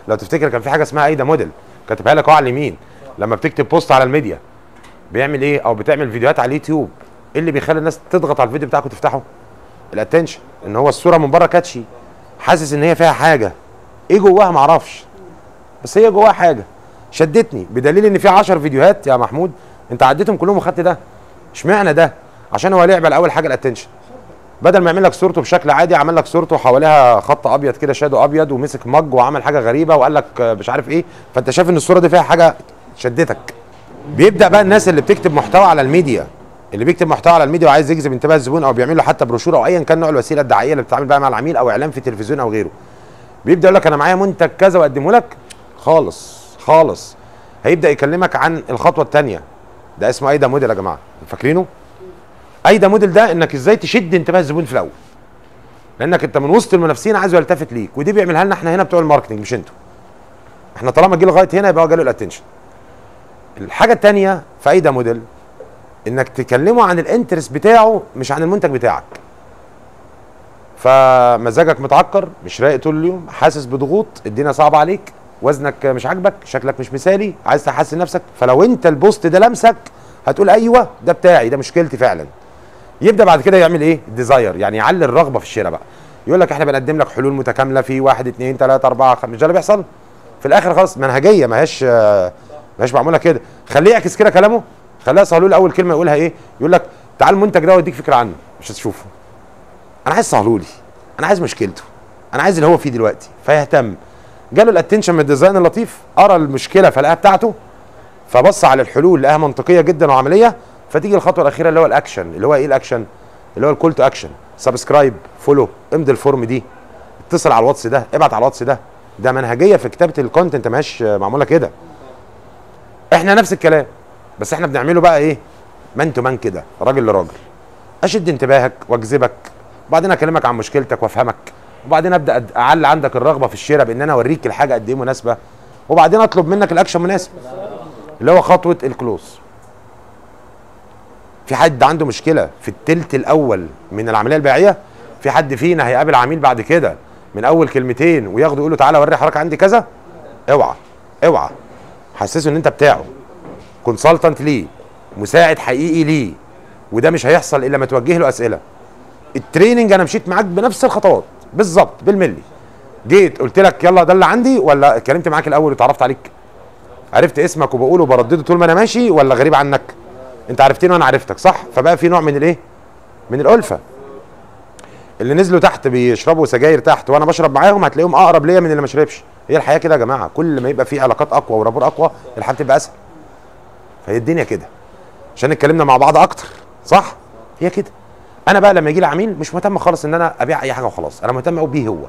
لو تفتكر كان في حاجه اسمها ايدا موديل، كاتبها لك اهو على اليمين. لما بتكتب بوست على الميديا بيعمل ايه؟ او بتعمل فيديوهات على اليوتيوب، ايه اللي بيخلي الناس تضغط على الفيديو بتاعك وتفتحه؟ الاتنشن، ان هو الصوره من بره كاتشي، حاسس ان هي فيها حاجه، ايه جواها معرفش، بس هي جواها حاجه شدتني، بدليل ان في 10 فيديوهات يا محمود انت عديتهم كلهم وخدت ده. اشمعنى ده؟ عشان هو لعب على اول حاجه الاتنشن. بدل ما يعمل لك صورته بشكل عادي عمل لك صورته حواليها خط ابيض كده، شادو ابيض، ومسك مج وعمل حاجه غريبه وقال لك مش عارف ايه، فانت شايف ان الصوره دي فيها حاجه شدتك. بيبدا بقى الناس اللي بتكتب محتوى على الميديا، اللي بيكتب محتوى على الميديا وعايز يجذب انتباه الزبون، او بيعمل له حتى بروشور او ايا كان نوع الوسيله الدعائيه اللي بتتعامل بقى مع العميل، او اعلان في التلفزيون او غيره، بيبدا يقول لك انا معايا منتج كذا واقدمه لك. خالص هيبدا يكلمك عن الخطوه الثانيه، ده اسمه ايدا موديل يا جماعه، فاكرينه؟ ايدا موديل ده انك ازاي تشد انتباه الزبون في الاول، لانك انت من وسط المنافسين عايزه يلتفت ليك، ودي بيعملها لنا احنا هنا بتوع الماركتنج مش انتوا. احنا طالما جه لغايه هنا يبقى هو جاله الاتنشن. الحاجه الثانيه في ايدا موديل انك تكلمه عن الانترست بتاعه مش عن المنتج بتاعك. فمزاجك متعكر، مش رايق طول اليوم، حاسس بضغوط، الدنيا صعبه عليك، وزنك مش عاجبك، شكلك مش مثالي، عايز تحسن نفسك، فلو انت البوست ده لمسك هتقول ايوه ده بتاعي، ده مشكلتي فعلا. يبدا بعد كده يعمل ايه؟ الديزاير، يعني يعلي الرغبه في الشراء بقى. يقول لك احنا بنقدم لك حلول متكامله في 1 2 3 4 5، مش ده اللي بيحصل؟ في الاخر خلاص منهجيه، ما هياش معموله كده. خليه يعكس كده كلامه، خليها صهلول اول كلمه يقولها ايه؟ يقول لك تعال المنتج ده واديك فكره عنه، مش هتشوفه. انا عايز صهلولي، انا عايز مشكلته، انا عايز اللي هو فيه دلوقتي، فيهتم. جاله الاتنشن من الديزاين اللطيف، قرا المشكله فلقاها بتاعته، فبص على الحلول لقاها منطقيه جدا وعمليه، فتيجي الخطوه الاخيره اللي هو الاكشن. اللي هو ايه الاكشن؟ اللي هو الكول تو اكشن. سبسكرايب، فولو، امضي الفورم دي، اتصل على الواتس ده، ابعت على الواتس ده. ده منهجيه في كتابه الكونتنت، ماهيش معموله كده. احنا نفس الكلام، بس احنا بنعمله بقى ايه؟ مان تو مان كده، راجل لراجل. اشد انتباهك واجذبك، وبعدين اكلمك عن مشكلتك وافهمك، وبعدين ابدا اعلي عندك الرغبه في الشراء بان انا اوريك الحاجه قد ايه مناسبه، وبعدين اطلب منك الاكشن مناسب اللي هو خطوه الكلوز. في حد عنده مشكله في التلت الاول من العمليه البيعيه؟ في حد فينا هيقابل عميل بعد كده من اول كلمتين وياخده يقول له تعالى وري حضرتك عندي كذا؟ اوعى حسسه ان انت بتاعه، كونسلتنت ليه، مساعد حقيقي ليه، وده مش هيحصل الا لما توجه له اسئله. التريننج انا مشيت معاك بنفس الخطوات بالظبط بالملي. جيت قلت لك يلا ده اللي عندي، ولا اتكلمت معاك الاول واتعرفت عليك؟ عرفت اسمك وبقوله وبردده طول ما انا ماشي، ولا غريب عنك؟ انت عرفتني وانا عرفتك، صح؟ فبقى في نوع من الايه؟ من الالفه. اللي نزلوا تحت بيشربوا سجاير تحت وانا بشرب معاهم هتلاقيهم اقرب ليا من اللي ما شربش. هي الحياه كده يا جماعه، كل ما يبقى في علاقات اقوى ورابور اقوى الحياه بتبقى اسهل. فهي الدنيا كده عشان اتكلمنا مع بعض اكتر، صح؟ هي كده. انا بقى لما يجي لي عميل مش مهتم خالص ان انا ابيع اي حاجه وخلاص، انا مهتم قوي بيه هو.